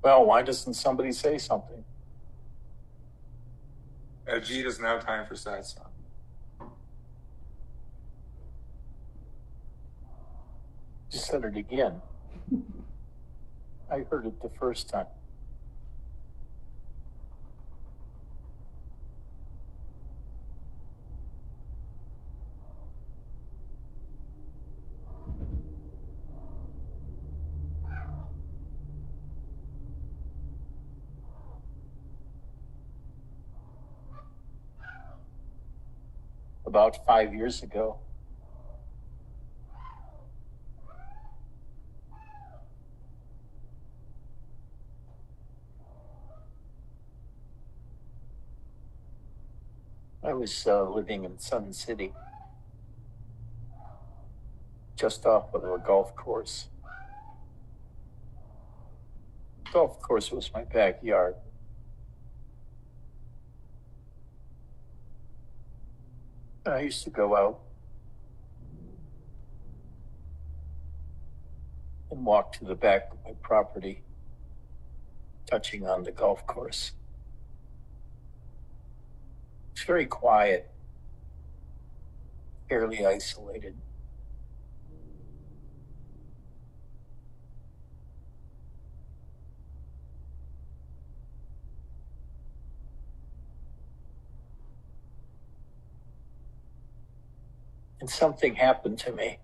Well, why doesn't somebody say something? G, it is now time for satsang. Just said it again. I heard it the first time. About 5 years ago, I was living in Sun City, just off of a golf course. The golf course was my backyard. I used to go out and walk to the back of my property, touching on the golf course. It's very quiet, fairly isolated. And something happened to me.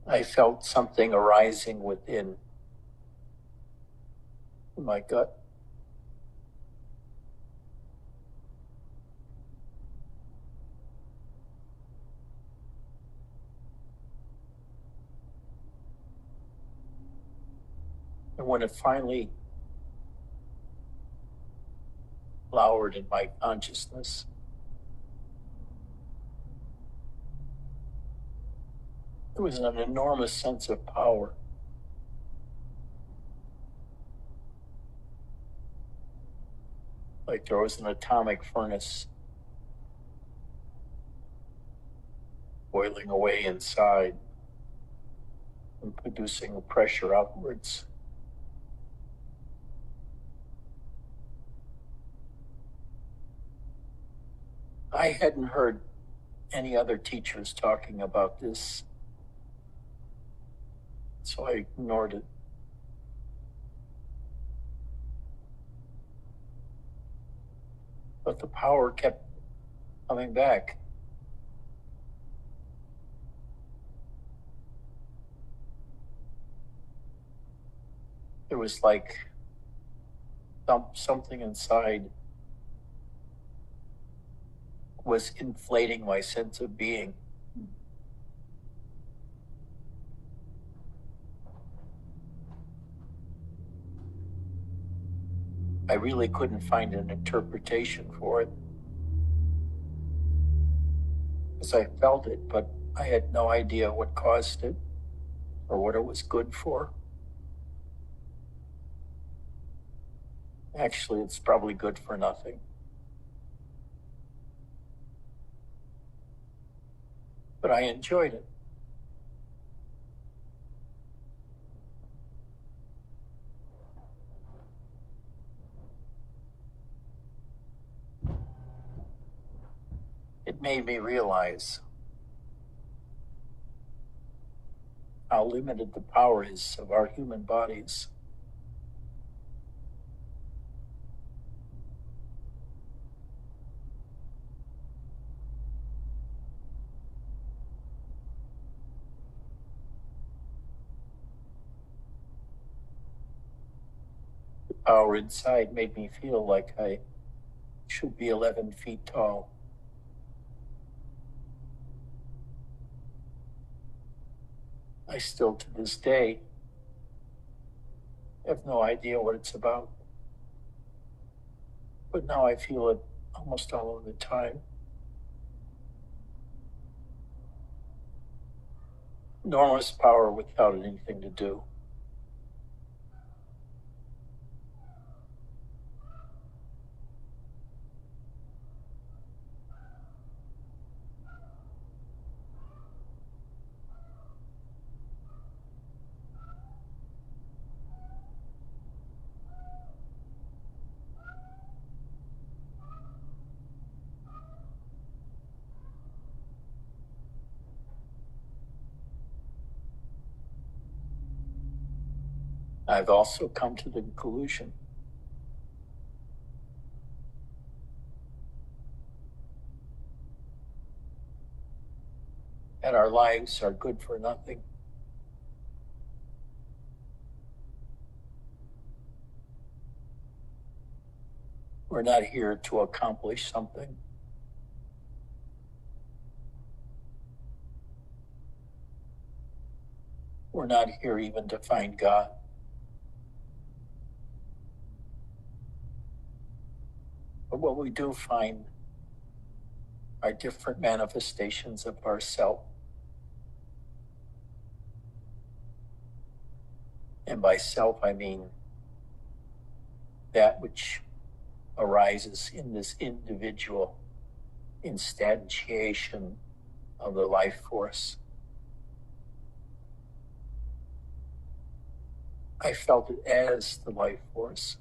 I felt something arising within my gut. And when it finally flowered in my consciousness, there was an enormous sense of power. Like there was an atomic furnace boiling away inside and producing pressure outwards. I hadn't heard any other teachers talking about this, so I ignored it. But the power kept coming back. It was like something inside was inflating my sense of being. I really couldn't find an interpretation for it, because I felt it, but I had no idea what caused it or what it was good for. Actually, it's probably good for nothing. But I enjoyed it. It made me realize how limited the power is of our human bodies. The power inside made me feel like I should be 11 feet tall. I still, to this day, have no idea what it's about. But now I feel it almost all of the time. Enormous power without anything to do. I've also come to the conclusion that our lives are good for nothing. We're not here to accomplish something. We're not here even to find God. But what we do find are different manifestations of ourself. And by self, I mean that which arises in this individual instantiation of the life force. I felt it as the life force.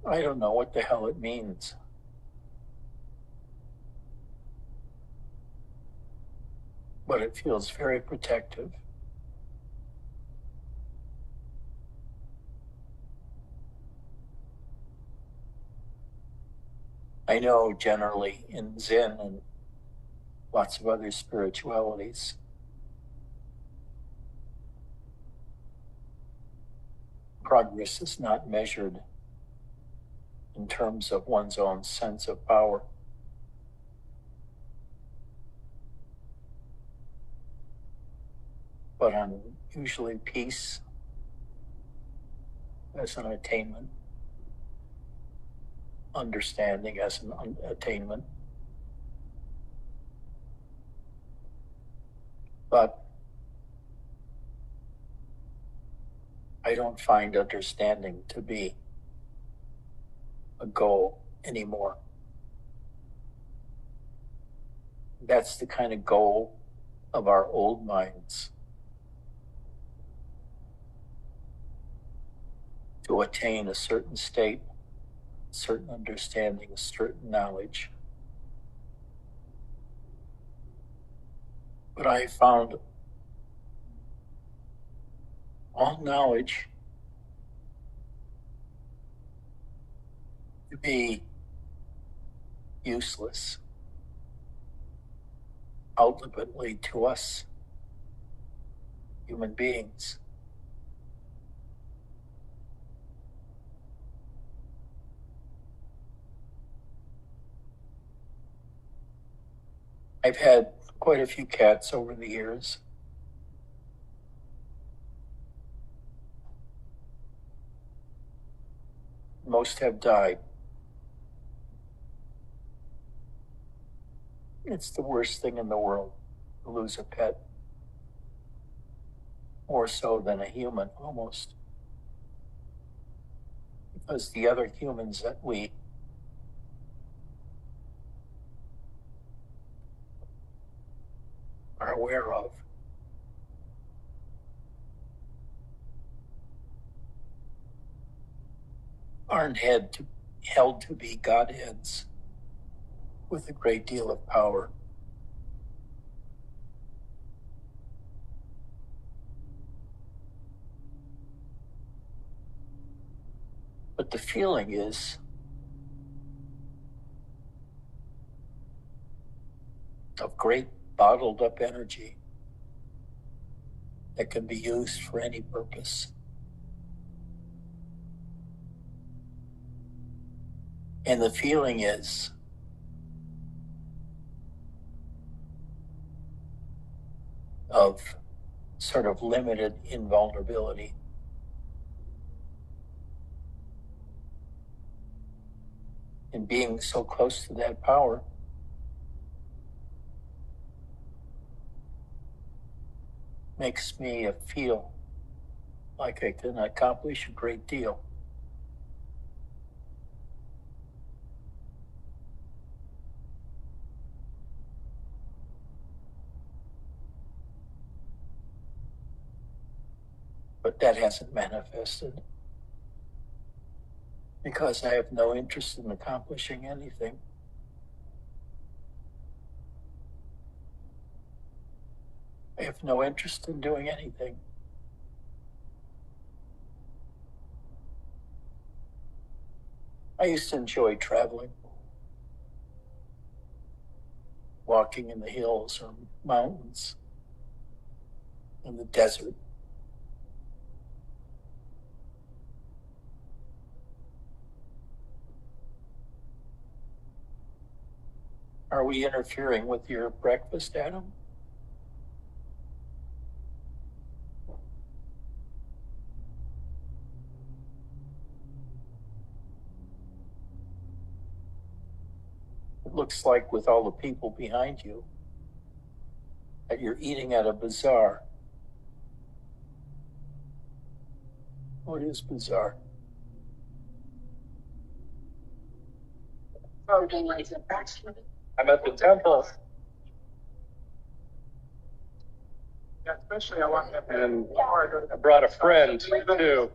I don't know what the hell it means. But it feels very protective. I know generally in Zen and lots of other spiritualities, progress is not measured in terms of one's own sense of power. But on usually peace as an attainment, understanding as an attainment. But I don't find understanding to be a goal anymore. That's the kind of goal of our old minds. To attain a certain state, certain understanding, certain knowledge. But I found all knowledge to be useless, ultimately to us, human beings. I've had quite a few cats over the years. Most have died. It's the worst thing in the world to lose a pet. More so than a human, almost. Because the other humans that we are aware of aren't held to be Godheads with a great deal of power. But the feeling is of great bottled up energy that can be used for any purpose. And the feeling is of sort of limited invulnerability. And being so close to that power makes me feel like I can accomplish a great deal. But that hasn't manifested. because I have no interest in accomplishing anything. I have no interest in doing anything. I used to enjoy traveling, walking in the hills or mountains, in the desert. Are we interfering with your breakfast, Adam? It looks like, with all the people behind you, that you're eating at a bazaar. What is bazaar? I'm at the temple. Yeah, especially I want that. And I brought a friend too.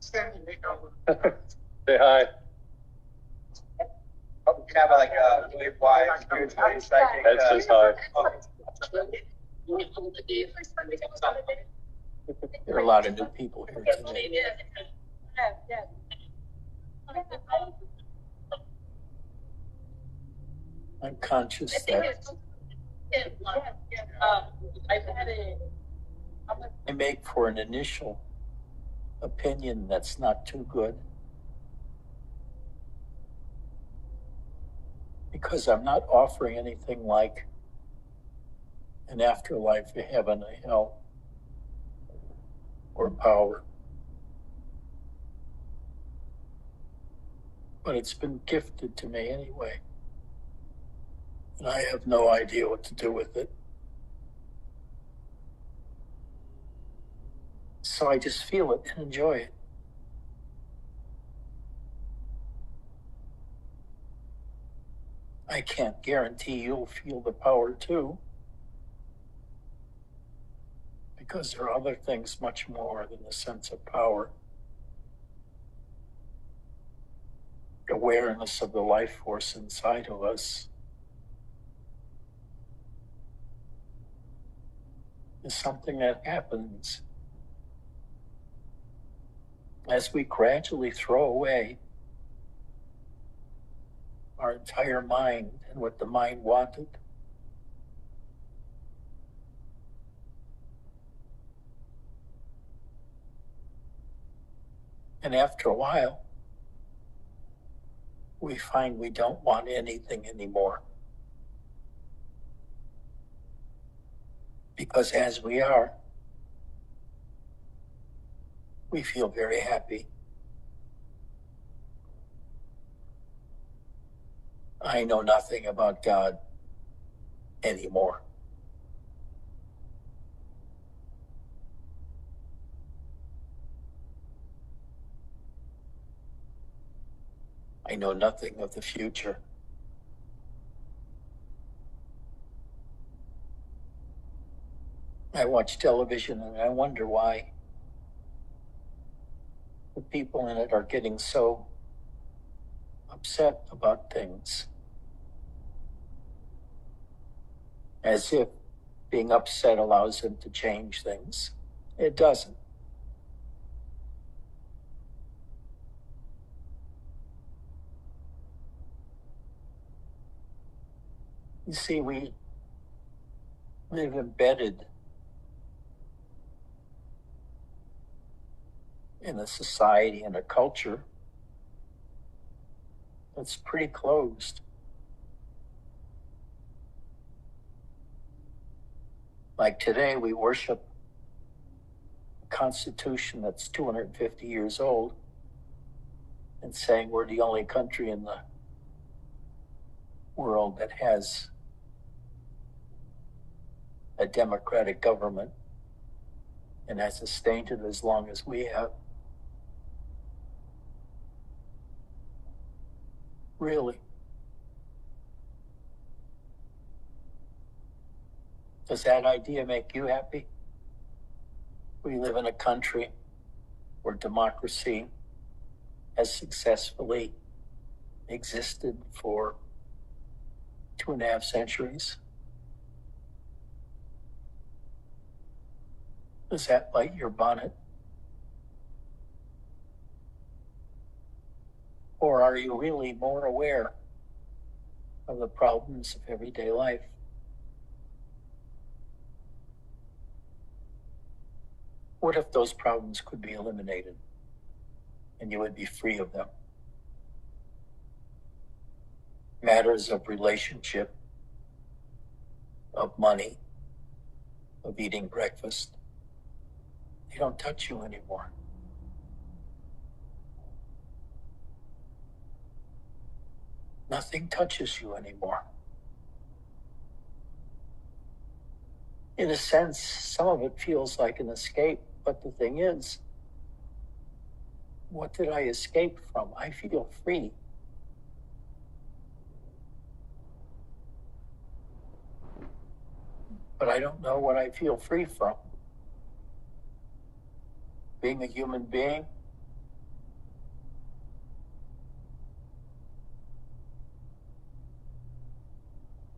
Say hi. Have like a really wide psychic. That's just hi. There are a lot of new people here today. I'm conscious that I make for an initial opinion that's not too good, because I'm not offering anything like an afterlife, a heaven, a hell, or power. But it's been gifted to me anyway, and I have no idea what to do with it. So I just feel it and enjoy it. I can't guarantee you'll feel the power too, because there are other things much more than the sense of power. Awareness of the life force inside of us is something that happens as we gradually throw away our entire mind and what the mind wanted. And after a while, we find we don't want anything anymore. Because as we are, we feel very happy. I know nothing about God anymore. I know nothing of the future. I watch television and I wonder why the people in it are getting so upset about things, as if being upset allows them to change things. It doesn't. You see, we live embedded in a society and a culture that's pretty closed. Like today, we worship a constitution that's 250 years old and saying we're the only country in the world that has a democratic government and has sustained it as long as we have. Really? Does that idea make you happy? We live in a country where democracy has successfully existed for 2.5 centuries? Does that light your bonnet? Or are you really more aware of the problems of everyday life? What if those problems could be eliminated and you would be free of them? Matters of relationship, of money, of eating breakfast, they don't touch you anymore. Nothing touches you anymore. In a sense, some of it feels like an escape, but the thing is, what did I escape from? I feel free. But I don't know what I feel free from. Being a human being,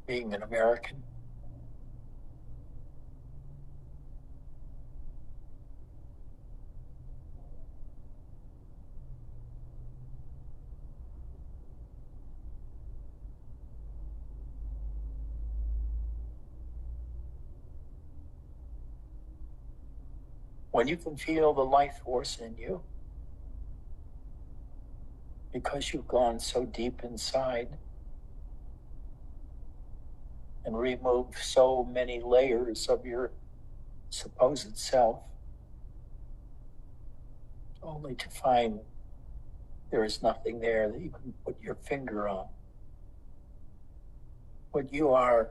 being an American, when you can feel the life force in you, because you've gone so deep inside and removed so many layers of your supposed self, only to find there is nothing there that you can put your finger on. What you are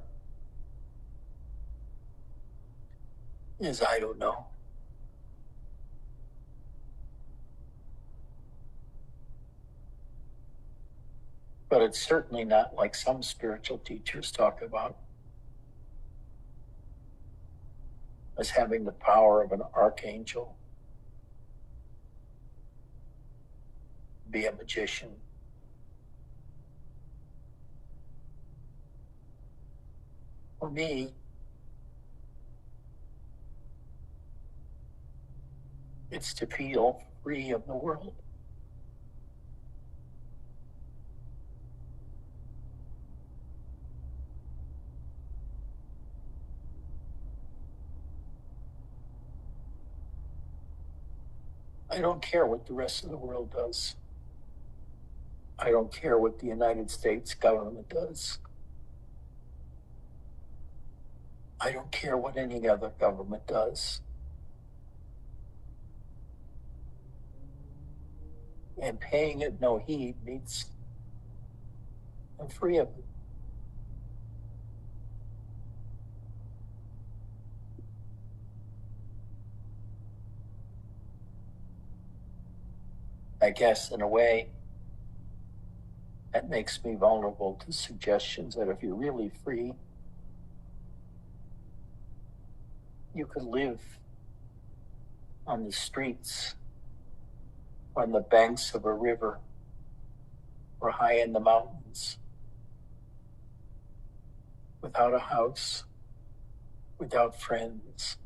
is, I don't know. But it's certainly not like some spiritual teachers talk about as having the power of an archangel, be a magician. For me, it's to feel free of the world. I don't care what the rest of the world does. I don't care what the United States government does. I don't care what any other government does. And paying it no heed means I'm free of it. I guess, in a way, that makes me vulnerable to suggestions that if you're really free, you could live on the streets, on the banks of a river, or high in the mountains, without a house, without friends.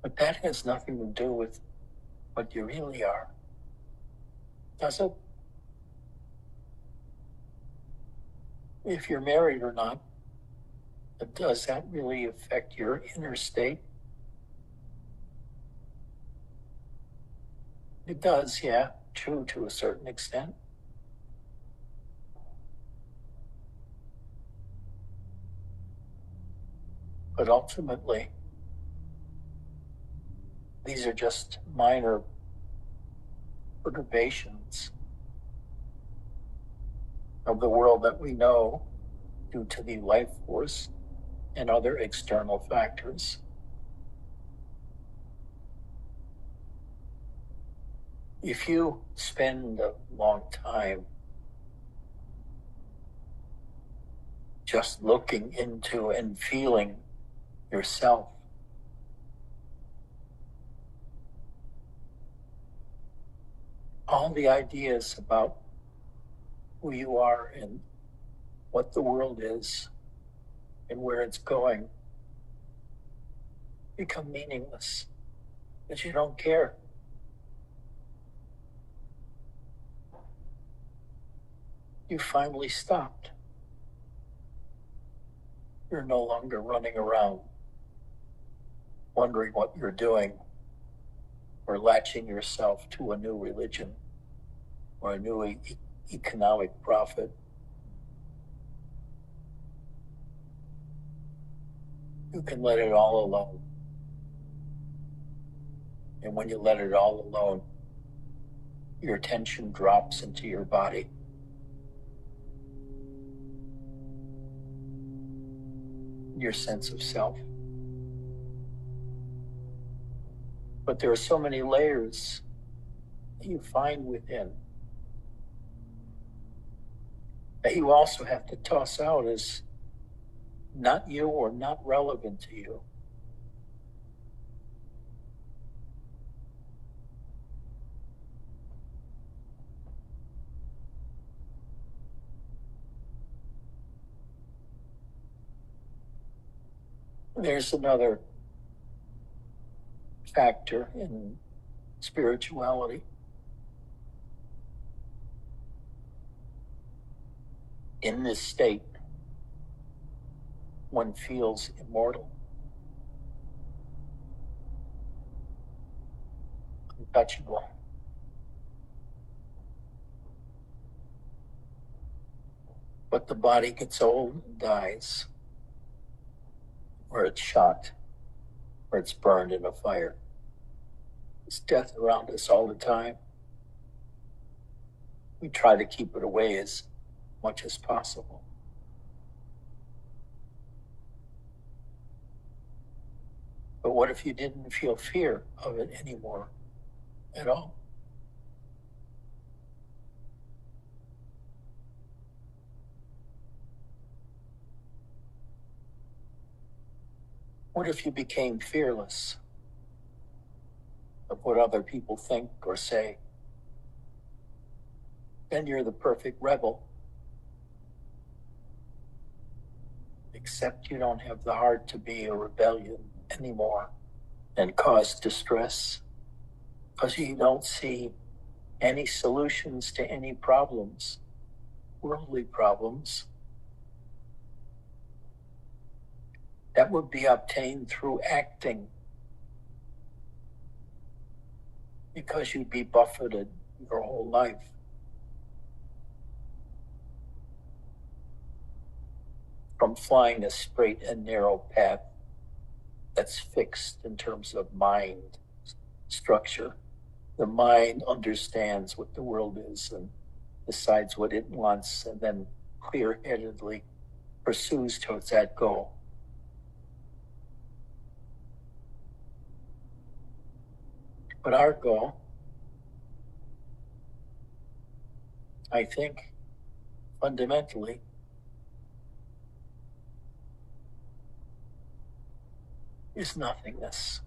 But that has nothing to do with what you really are, does it? If you're married or not, but does that really affect your inner state? It does, yeah, true to a certain extent. But ultimately, these are just minor perturbations of the world that we know due to the life force and other external factors. If you spend a long time just looking into and feeling yourself, all the ideas about who you are and what the world is and where it's going become meaningless, that you don't care. You finally stopped. You're no longer running around wondering what you're doing or latching yourself to a new religion or a new economic profit. You can let it all alone. And when you let it all alone, your attention drops into your body. Your sense of self. But there are so many layers that you find within that you also have to toss out as not you or not relevant to you. There's another factor in spirituality. In this state, one feels immortal, untouchable. But the body gets old and dies, or it's shot, or it's burned in a fire. There's death around us all the time. We try to keep it away as much as possible. But what if you didn't feel fear of it anymore at all? What if you became fearless of what other people think or say? Then you're the perfect rebel. Except you don't have the heart to be a rebellion anymore and cause distress, because you don't see any solutions to any problems, worldly problems, that would be obtained through acting, because you'd be buffeted your whole life. From flying a straight and narrow path that's fixed in terms of mind structure. The mind understands what the world is and decides what it wants and then clear-headedly pursues towards that goal. But our goal, I think, fundamentally, is nothingness.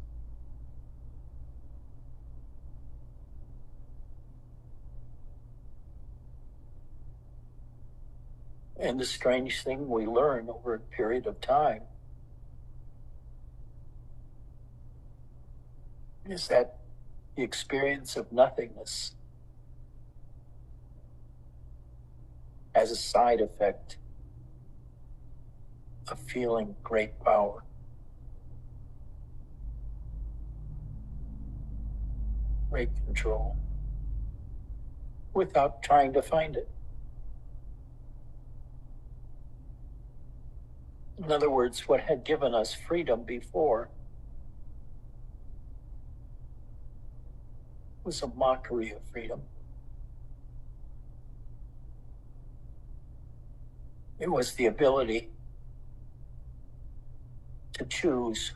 And the strange thing we learn over a period of time is that the experience of nothingness has a side effect of feeling great power. Great control, without trying to find it. In other words, what had given us freedom before was a mockery of freedom. It was the ability to choose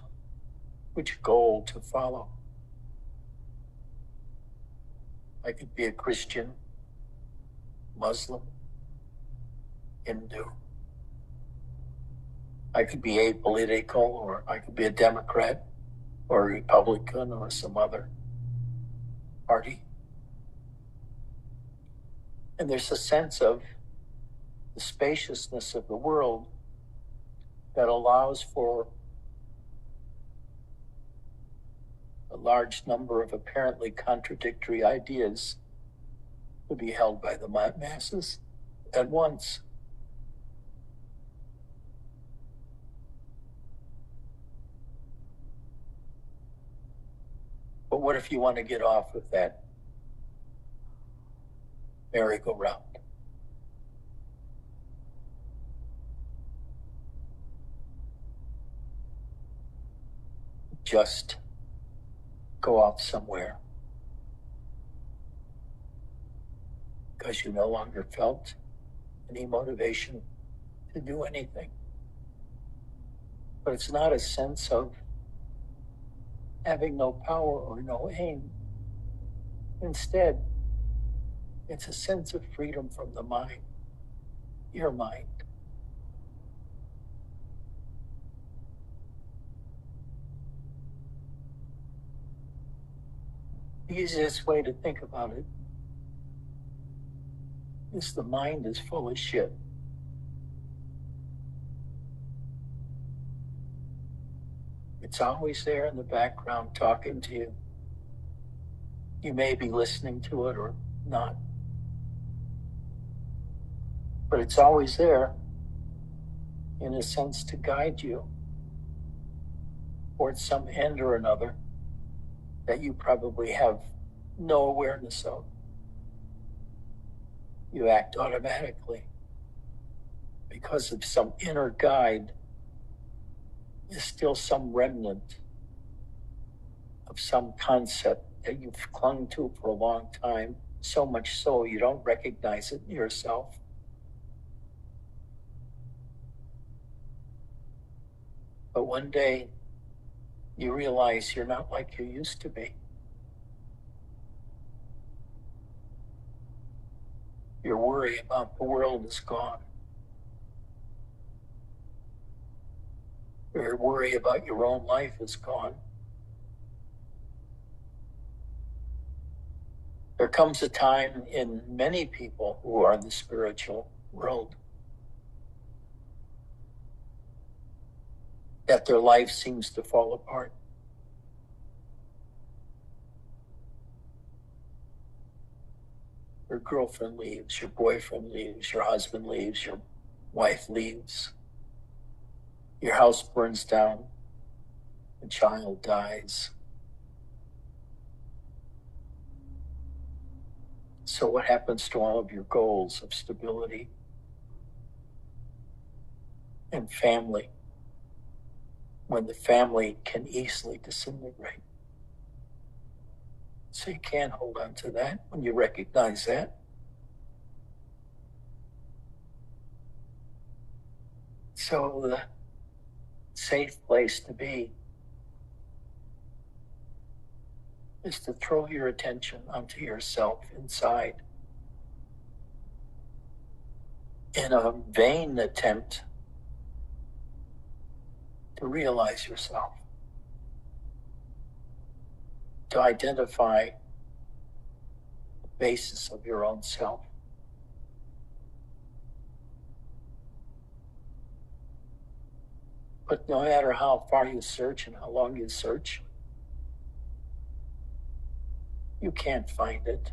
which goal to follow. I could be a Christian, Muslim, Hindu. I could be apolitical, or I could be a Democrat, or a Republican, or some other party. And there's a sense of the spaciousness of the world that allows for a large number of apparently contradictory ideas to be held by the masses at once. But what if you want to get off of that merry-go-round? Just go out somewhere because you no longer felt any motivation to do anything. But it's not a sense of having no power or no aim. Instead, it's a sense of freedom from the mind, your mind. The easiest way to think about it is the mind is full of shit. It's always there in the background talking to you. You may be listening to it or not. But it's always there in a sense to guide you towards some end or another that you probably have no awareness of. You act automatically because of some inner guide. Is still some remnant of some concept that you've clung to for a long time, so much so you don't recognize it in yourself. But one day, you realize you're not like you used to be. Your worry about the world is gone. Your worry about your own life is gone. There comes a time in many people who are in the spiritual world that their life seems to fall apart. Your girlfriend leaves, your boyfriend leaves, your husband leaves, your wife leaves. Your house burns down, a child dies. So what happens to all of your goals of stability and family when the family can easily disintegrate? So you can't hold on to that when you recognize that. So the safe place to be is to throw your attention onto yourself inside in a vain attempt to realize yourself, to identify the basis of your own self. But no matter how far you search and how long you search, you can't find it.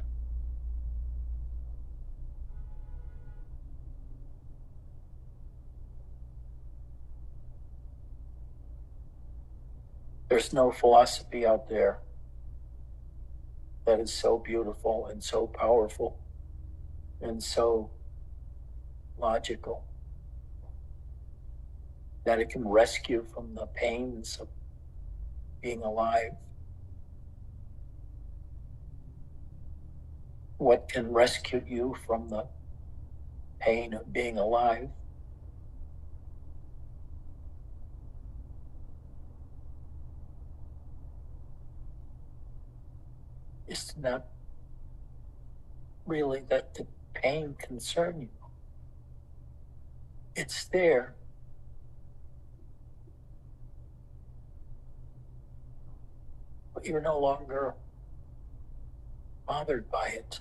There's no philosophy out there that is so beautiful and so powerful and so logical that it can rescue from the pains of being alive. What can rescue you from the pain of being alive? Is to not really let the pain concern you. It's there. But you're no longer bothered by it.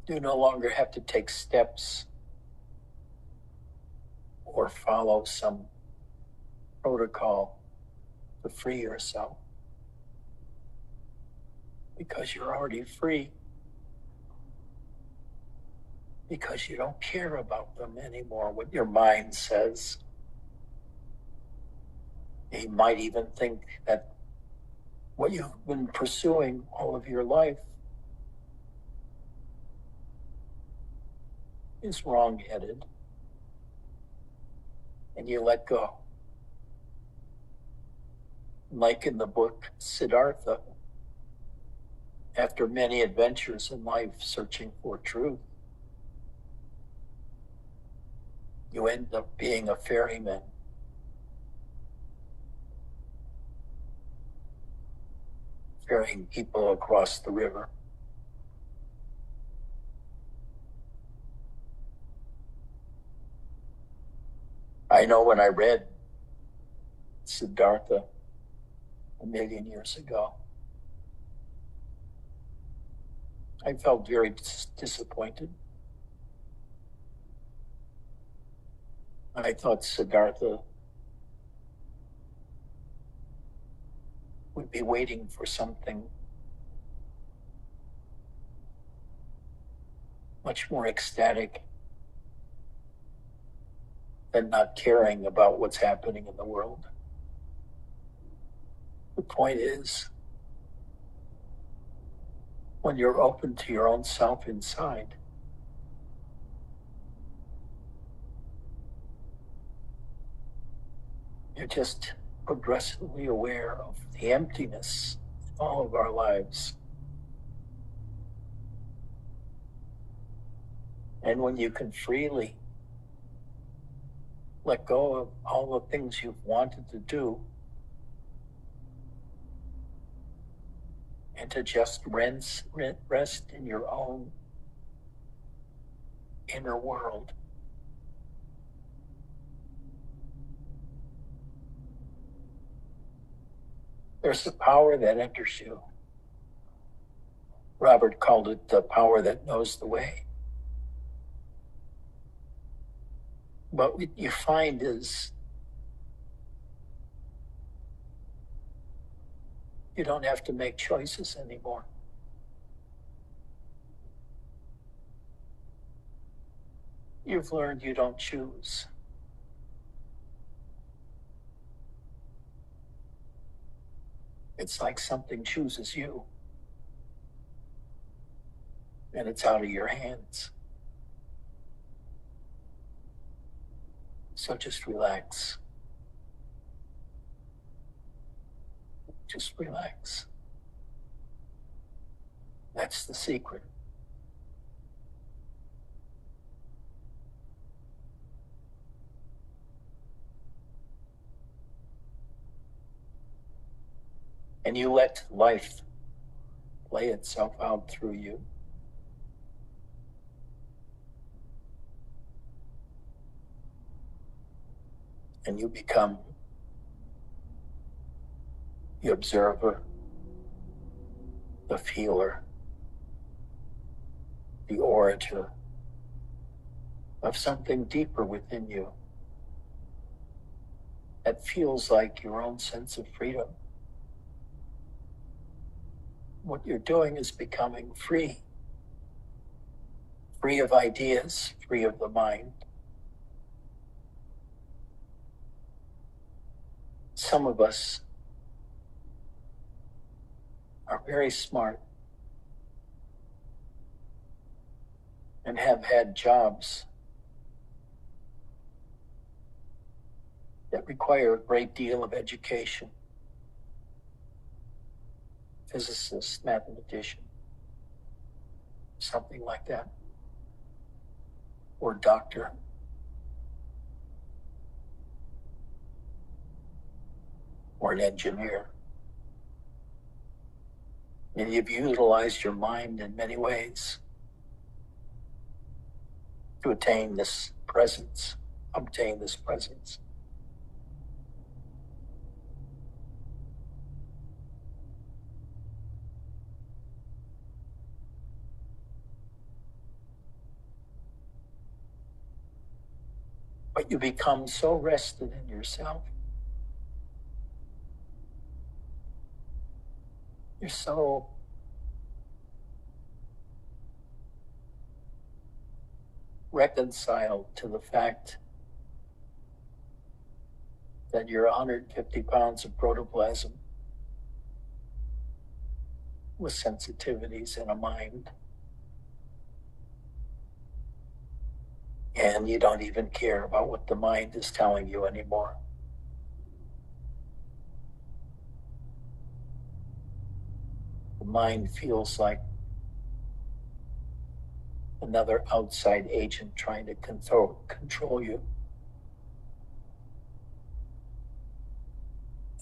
You no longer have to take steps or follow some protocol to free yourself, because you're already free, because you don't care about them anymore, what your mind says. You might even think that what you've been pursuing all of your life is wrong-headed, and you let go. Like in the book Siddhartha, after many adventures in life searching for truth, you end up being a ferryman. Ferrying people across the river. I know when I read Siddhartha a million years ago, I felt very disappointed. I thought Siddhartha would be waiting for something much more ecstatic than not caring about what's happening in the world. The point is, when you're open to your own self inside, you're just progressively aware of the emptiness in all of our lives. And when you can freely let go of all the things you've wanted to do and to just rest in your own inner world, there's a power that enters you. Robert called it the power that knows the way. But what you find is you don't have to make choices anymore. You've learned you don't choose. It's like something chooses you, and it's out of your hands. So just relax. Just relax. That's the secret. And you let life play itself out through you. And you become the observer, the feeler, the orator of something deeper within you that feels like your own sense of freedom. What you're doing is becoming free. Free of ideas, free of the mind. Some of us are very smart and have had jobs that require a great deal of education. Physicist, mathematician, something like that. Or doctor. Or an engineer. And you've utilized your mind in many ways to obtain this presence. But you become so rested in yourself. You're so reconciled to the fact that you're 150 pounds of protoplasm with sensitivities and a mind. And you don't even care about what the mind is telling you anymore. The mind feels like another outside agent trying to control you.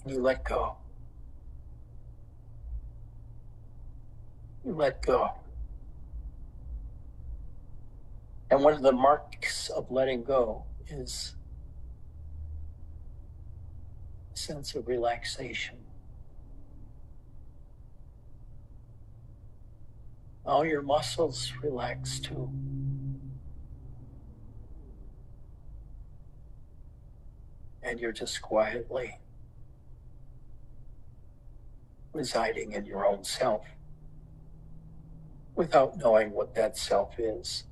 And you let go. You let go. And one of the marks of letting go is a sense of relaxation. All your muscles relax too. And you're just quietly residing in your own self without knowing what that self is.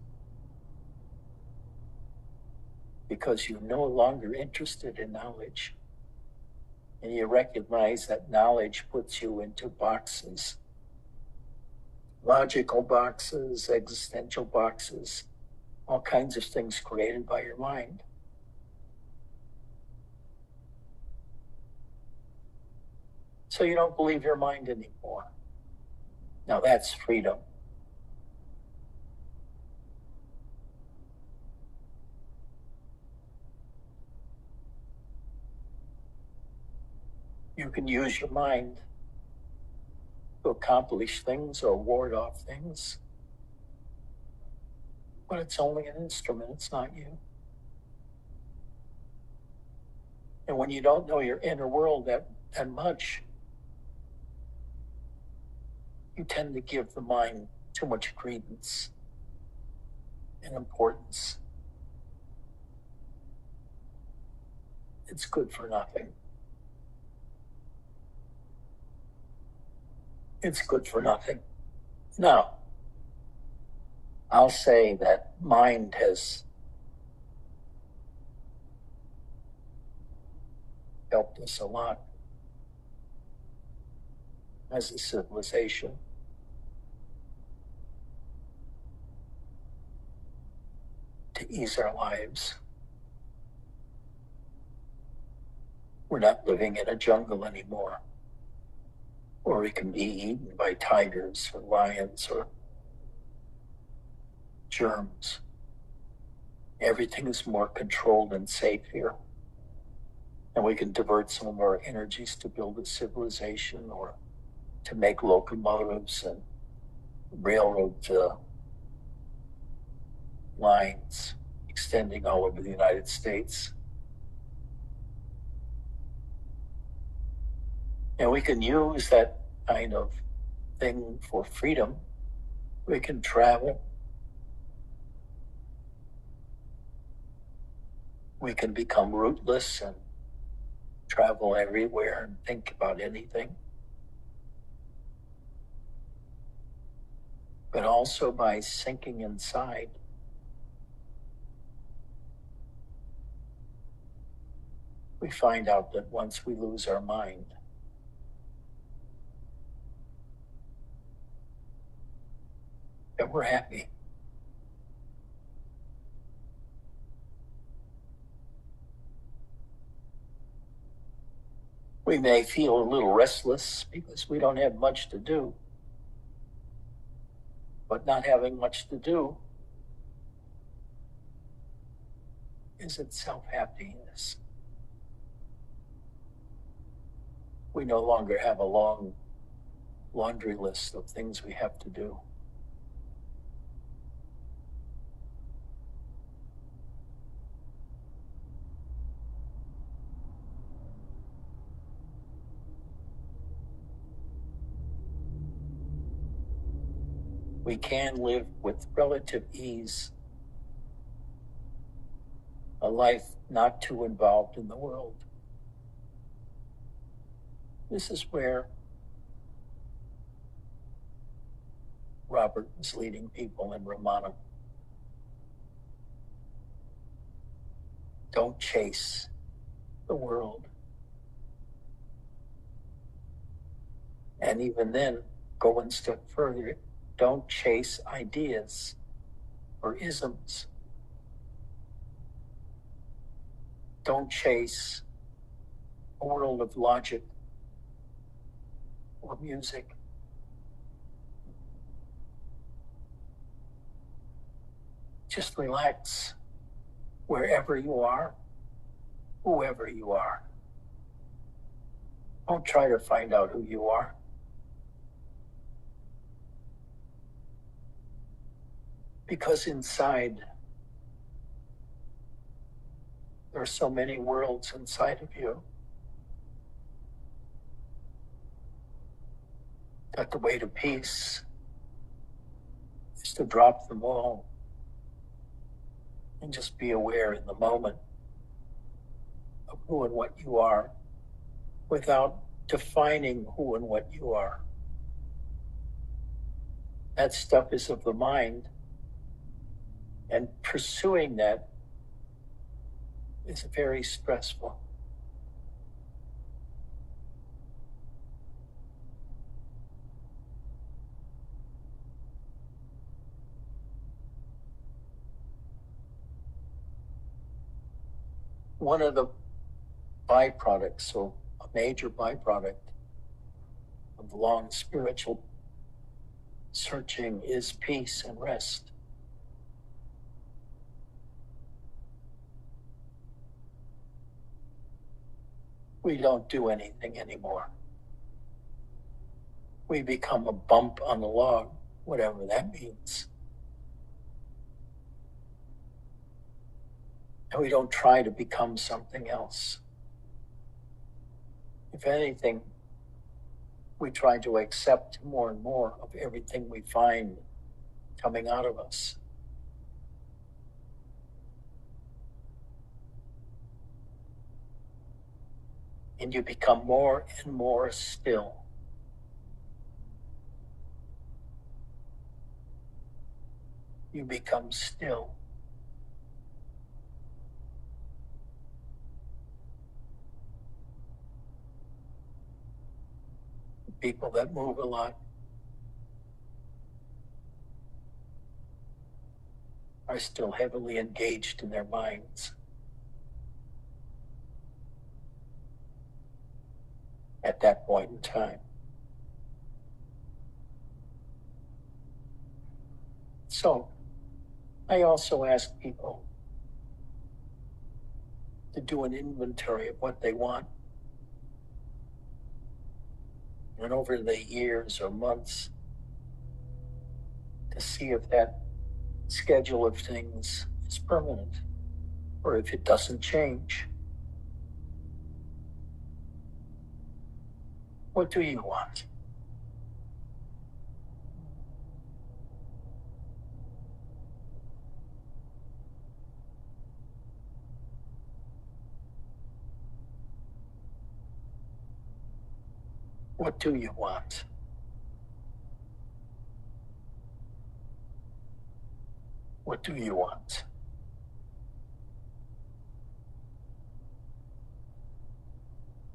Because you're no longer interested in knowledge. And you recognize that knowledge puts you into boxes. Logical boxes, existential boxes, all kinds of things created by your mind. So you don't believe your mind anymore. Now that's freedom. You can use your mind to accomplish things or ward off things. But it's only an instrument, it's not you. And when you don't know your inner world that much, you tend to give the mind too much credence and importance. It's good for nothing. It's good for nothing. Now, I'll say that mind has helped us a lot as a civilization. To ease our lives. We're not living in a jungle anymore, or we can be eaten by tigers or lions or germs. Everything is more controlled and safe here. And we can divert some of our energies to build a civilization or to make locomotives and railroad lines extending all over the United States. And we can use that kind of thing for freedom. We can travel. We can become rootless and travel everywhere and think about anything. But also by sinking inside, we find out that once we lose our mind, that we're happy. We may feel a little restless because we don't have much to do. But not having much to do is itself happiness. We no longer have a long laundry list of things we have to do. We can live with relative ease a life not too involved in the world. This is where Robert was leading people in Ramana. Don't chase the world. And even then, go one step further. Don't chase ideas or isms. Don't chase a world of logic or music. Just relax wherever you are, whoever you are. Don't try to find out who you are. Because inside, there are so many worlds inside of you that the way to peace is to drop them all and just be aware in the moment of who and what you are without defining who and what you are. That stuff is of the mind, and pursuing that is very stressful. One of the byproducts, or a major byproduct of long spiritual searching, is peace and rest. We don't do anything anymore. We become a bump on the log, whatever that means. And we don't try to become something else. If anything, we try to accept more and more of everything we find coming out of us. And you become more and more still. You become still. People that move a lot are still heavily engaged in their minds. At that point in time. So, I also ask people to do an inventory of what they want. And over the years or months, to see if that schedule of things is permanent or if it doesn't change. What do you want? What do you want? What do you want?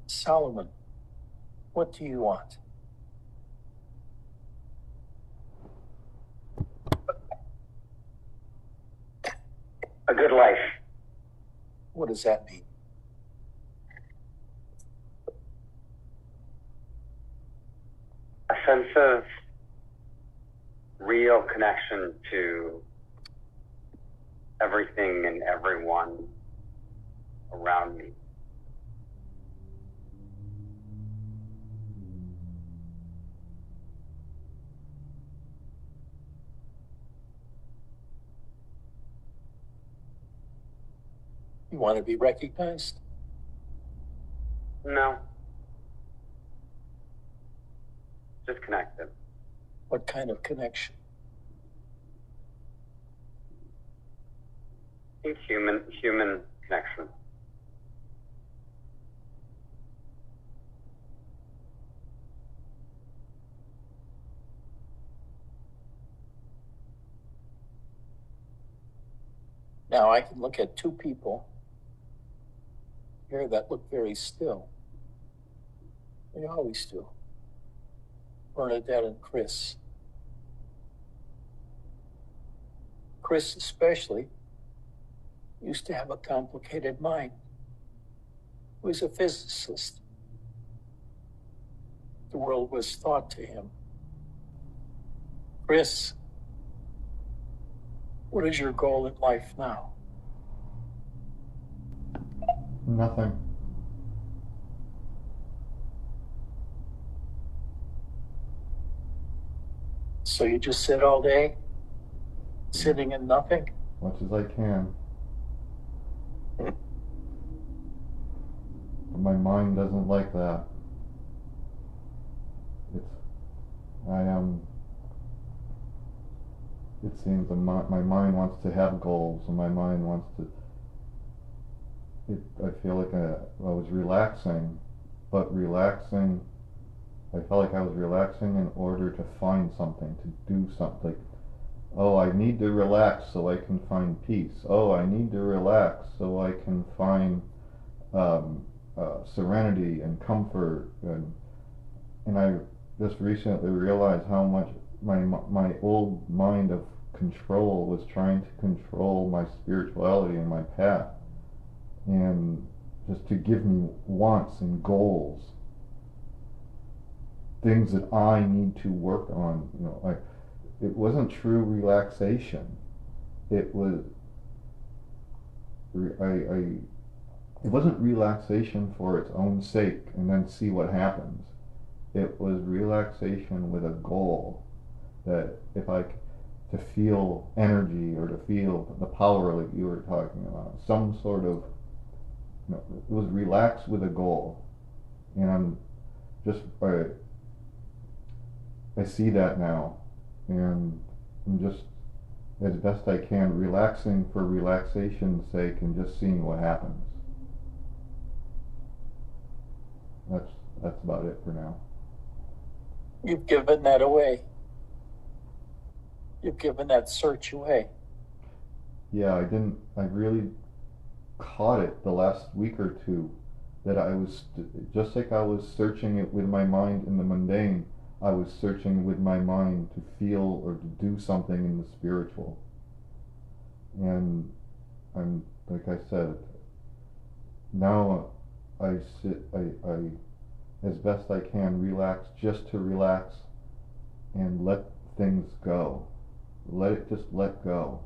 Solomon, what do you want? A good life. What does that mean? A sense of real connection to everything and everyone around me. You want to be recognized? No. Just connected. What kind of connection? I think human connection. Now I can look at two people here that look very still. They always do. Bernadette and Chris. Chris especially used to have a complicated mind. He was a physicist. The world was thought to him. Chris, what is your goal in life now? Nothing. So you just sit all day, sitting in nothing? Much as I can. But my mind doesn't like that. It seems that my mind wants to have goals, and my mind wants to, I feel like I was relaxing, but I felt like I was relaxing in order to find something, to do something. Oh, I need to relax so I can find peace. Oh, I need to relax so I can find serenity and comfort. And I just recently realized how much my old mind of control was trying to control my spirituality and my path, and just to give me wants and goals, things that I need to work on. It wasn't true relaxation. It was it wasn't relaxation for its own sake and then see what happens. It was relaxation with a goal, that to feel energy, or to feel the power like you were talking about, some sort of, it was relaxed with a goal. And I'm just, I see that now, and I'm just, as best I can, relaxing for relaxation's sake and just seeing what happens. That's about it for now. You've given that away. You've given that search away. Yeah, I really caught it the last week or two, that I was, just like I was searching it with my mind in the mundane, I was searching with my mind to feel or to do something in the spiritual. And I'm, like I said, now I sit, I as best I can, relax, just to relax and let things go. Just let go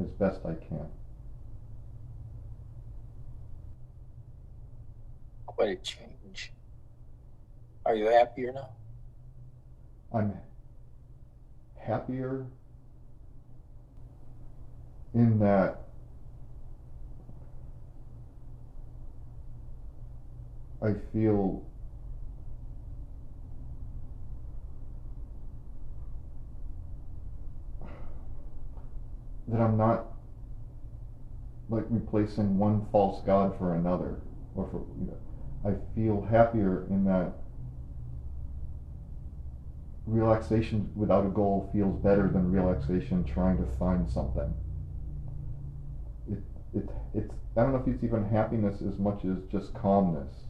as best I can. Quite a change. Are you happier now? I'm happier in that I feel that I'm not like replacing one false god for another, or for, I feel happier in that relaxation without a goal feels better than relaxation trying to find something. It's I don't know if it's even happiness as much as just calmness,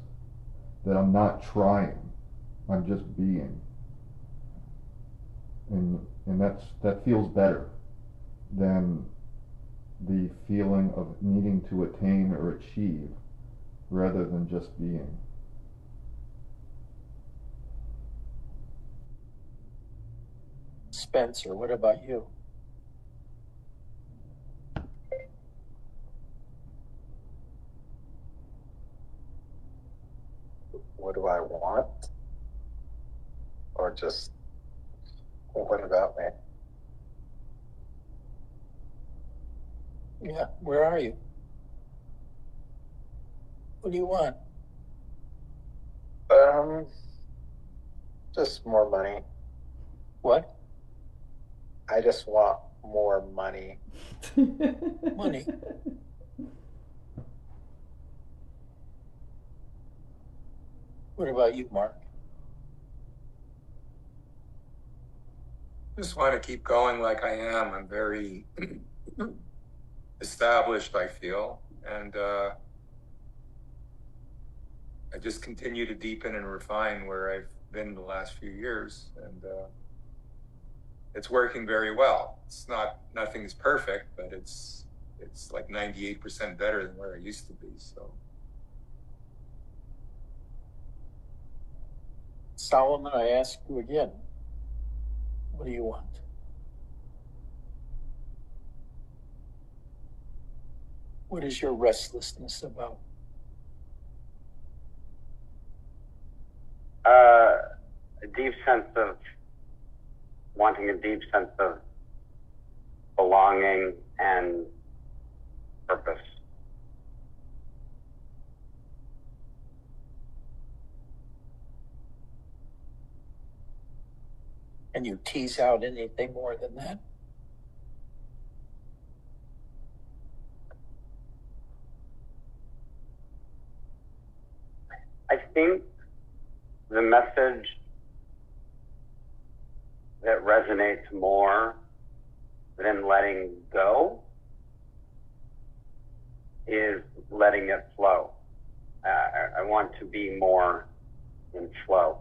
that I'm not trying, I'm just being, and that feels better than the feeling of needing to attain or achieve, rather than just being. Spencer, what about you? What do I want? Or just, what about me? Yeah, where are you? What do you want? Just more money. What? I just want more money. Money. What about you, Mark? Just want to keep going like I am. I'm very established, I feel, and I just continue to deepen and refine where I've been the last few years, and it's working very well. Nothing's perfect, but it's like 98% better than where I used to be. So, Solomon, I ask you again, what do you want? What is your restlessness about? A deep sense of wanting a deep sense of belonging and purpose. Can you tease out anything more than that? I think the message that resonates more than letting go is letting it flow. I want to be more in flow.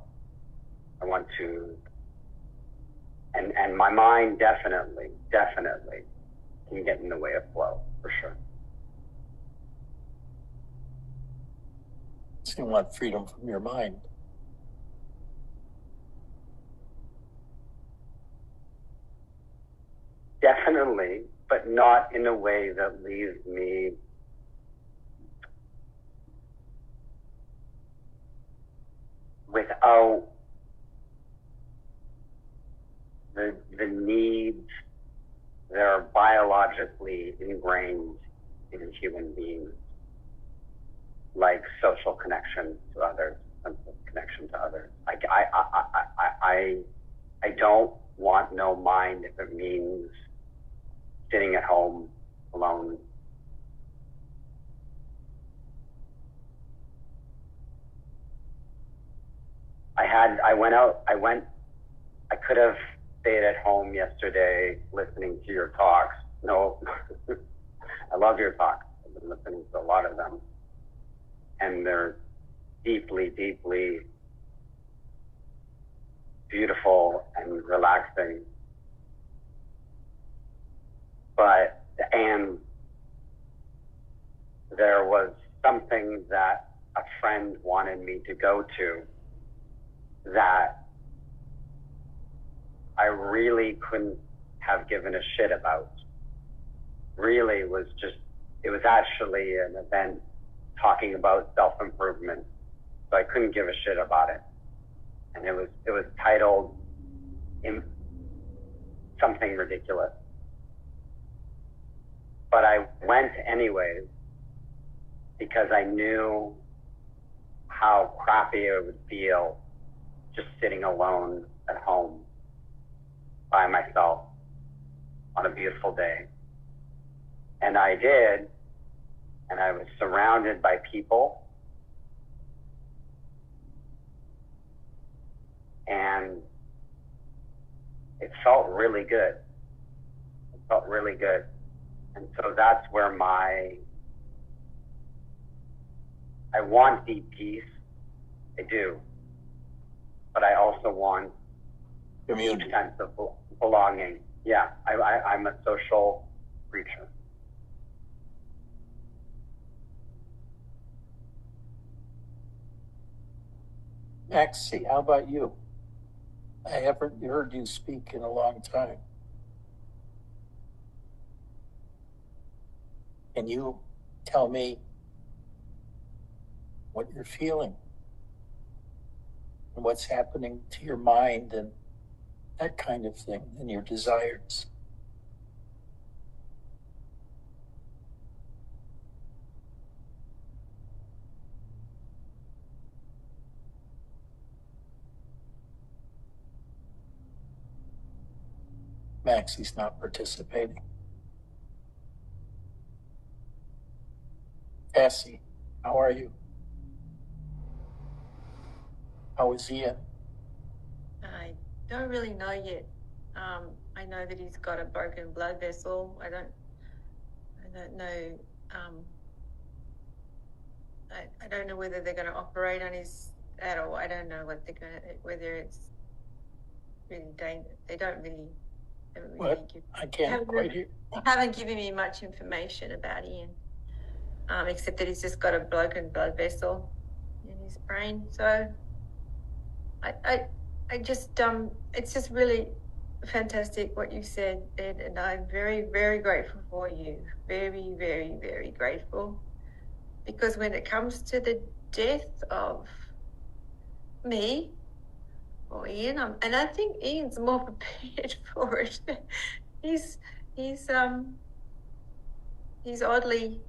I want to, and my mind definitely can get in the way of flow, for sure. So you want freedom from your mind. Definitely, but not in a way that leaves me without the needs that are biologically ingrained in human beings, like social connection to others, sense of connection to others. I don't want no mind if it means sitting at home alone. I could have stayed at home yesterday listening to your talks. No, I love your talks. I've been listening to a lot of them. And they're deeply, deeply beautiful and relaxing. And there was something that a friend wanted me to go to that I really couldn't have given a shit about. Really it was actually an event talking about self-improvement. So I couldn't give a shit about it. And it was titled something ridiculous. But I went anyways because I knew how crappy it would feel just sitting alone at home by myself on a beautiful day. And I did, and I was surrounded by people, and it felt really good. It felt really good. And so that's where I want deep peace, I do, but I also want Community. a sense of belonging. Yeah, I'm a social creature. Maxie, how about you? I haven't heard you speak in a long time. Can you tell me what you're feeling and what's happening to your mind and that kind of thing and your desires? Maxie's not participating. Cassie, how are you? How is Ian? I don't really know yet. I know that he's got a broken blood vessel. I don't know. I don't know whether they're going to operate on his at all. I don't know what they're going to, whether it's really dangerous. They don't really. What? I can't quite hear. They haven't given me much information about Ian, except that he's just got a broken blood vessel in his brain. So I just it's just really fantastic what you said, Ed, and I'm very, very grateful for you. Very, very, very grateful. Because when it comes to the death of me or Ian, and I think Ian's more prepared for it. He's oddly.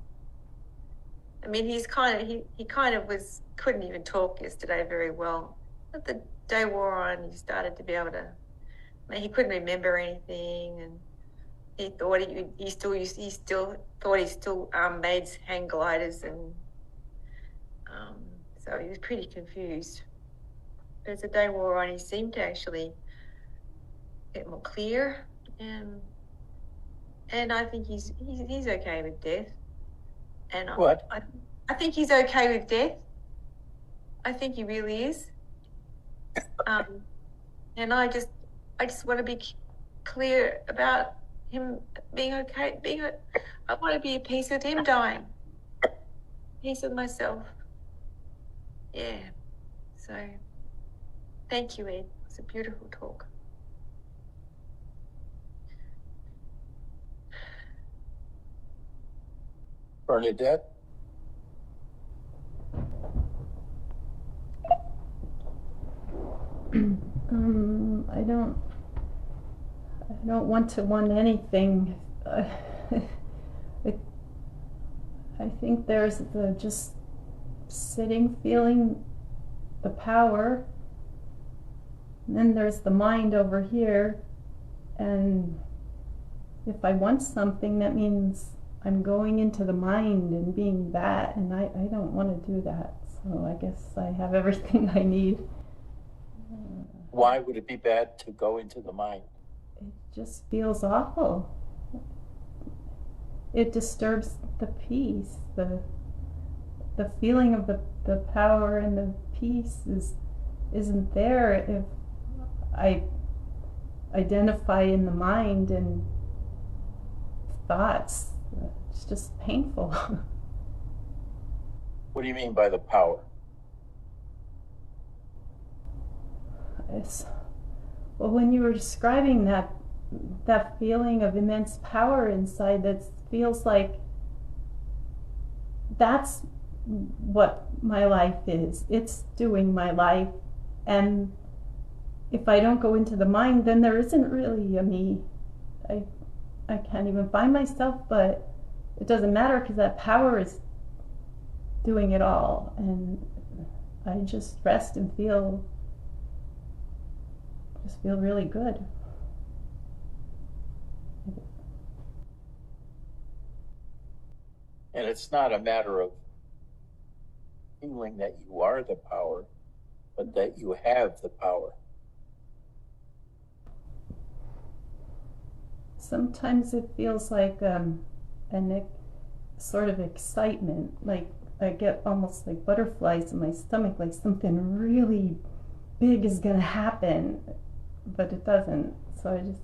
I mean, he kind of couldn't even talk yesterday very well. But the day wore on, he started to be able to. I mean, he couldn't remember anything, and he thought he still thought he still made hang gliders, and so he was pretty confused. But as the day wore on, he seemed to actually get more clear, and I think he's okay with death. And what? I think he's okay with death. I think he really is. And I just want to be clear about him being okay. I want to be at peace with him dying. Peace with myself. Yeah. So, thank you, Ed. It's a beautiful talk. Bernadette? I don't want anything. I think there's the just sitting, feeling the power, and then there's the mind over here, and if I want something, that means I'm going into the mind and being that, and I don't want to do that. So I guess I have everything I need. Why would it be bad to go into the mind? It just feels awful. It disturbs the peace. The feeling of the power and the peace isn't there if I identify in the mind and thoughts. It's just painful. What do you mean by the power? Well, when you were describing that feeling of immense power inside, that feels like that's what my life is. It's doing my life, and if I don't go into the mind, then there isn't really a me. I can't even find myself, but it doesn't matter because that power is doing it all, and I just rest and feel really good. And it's not a matter of feeling that you are the power, but that you have the power. Sometimes it feels like sort of excitement, like I get almost like butterflies in my stomach, like something really big is going to happen, but it doesn't. So I just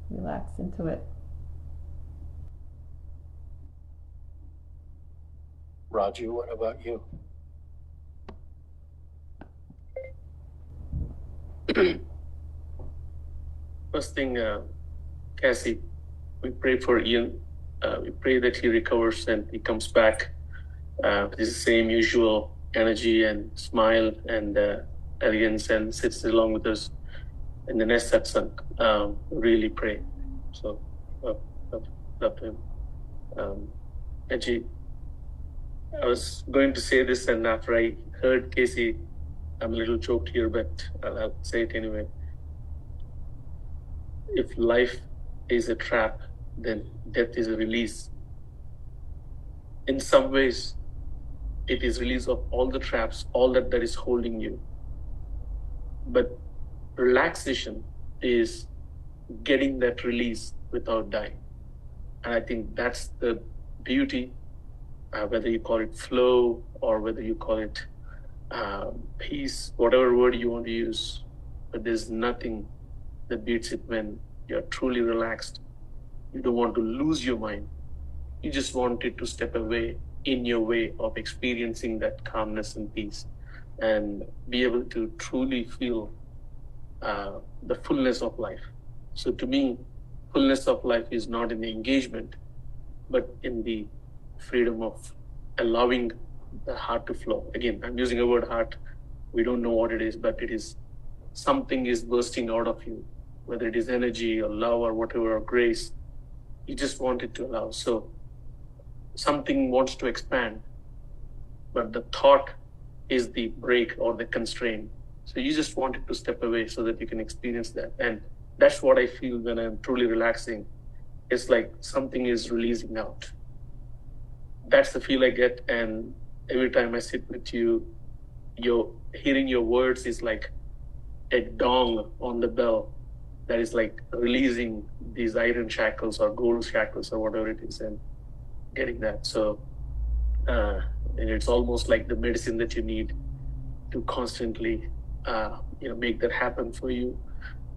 relax into it. Raju, what about you? First thing, Cassie, we pray for Ian. We pray that he recovers and he comes back with the same usual energy and smile and elegance, and sits along with us in the next satsang. Really pray. So, love him. Edgy, I was going to say this, and after I heard Casey, I'm a little choked here, but I'll say it anyway. If life is a trap, then death is a release. In some ways, it is release of all the traps, all that is holding you. But relaxation is getting that release without dying. And I think that's the beauty, whether you call it flow or whether you call it peace, whatever word you want to use. But there's nothing that beats it when you're truly relaxed. You don't want to lose your mind. You just want it to step away in your way of experiencing that calmness and peace and be able to truly feel the fullness of life. So to me, fullness of life is not in the engagement, but in the freedom of allowing the heart to flow. Again, I'm using the word heart. We don't know what it is, but it is something is bursting out of you, whether it is energy or love or whatever, or grace. You just want it to allow. So something wants to expand, but the thought is the break or the constraint. So you just want it to step away so that you can experience that. And that's what I feel when I'm truly relaxing. It's like something is releasing out. That's the feel I get. And every time I sit with you, hearing your words is like a dong on the bell that is like releasing these iron shackles or gold shackles or whatever it is, and getting that. So and it's almost like the medicine that you need to constantly make that happen for you.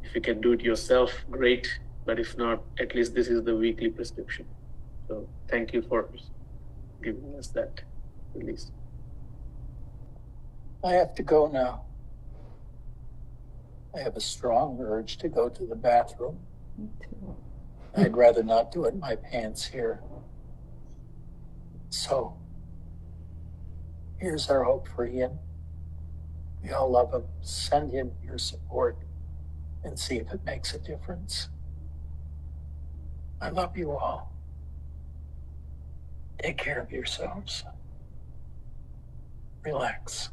If you can do it yourself, great. But if not, at least this is the weekly prescription. So thank you for giving us that release. I have to go now. I have a strong urge to go to the bathroom. Me too. I'd rather not do it in my pants here. So, here's our hope for Ian. We all love him. Send him your support and see if it makes a difference. I love you all. Take care of yourselves. Relax.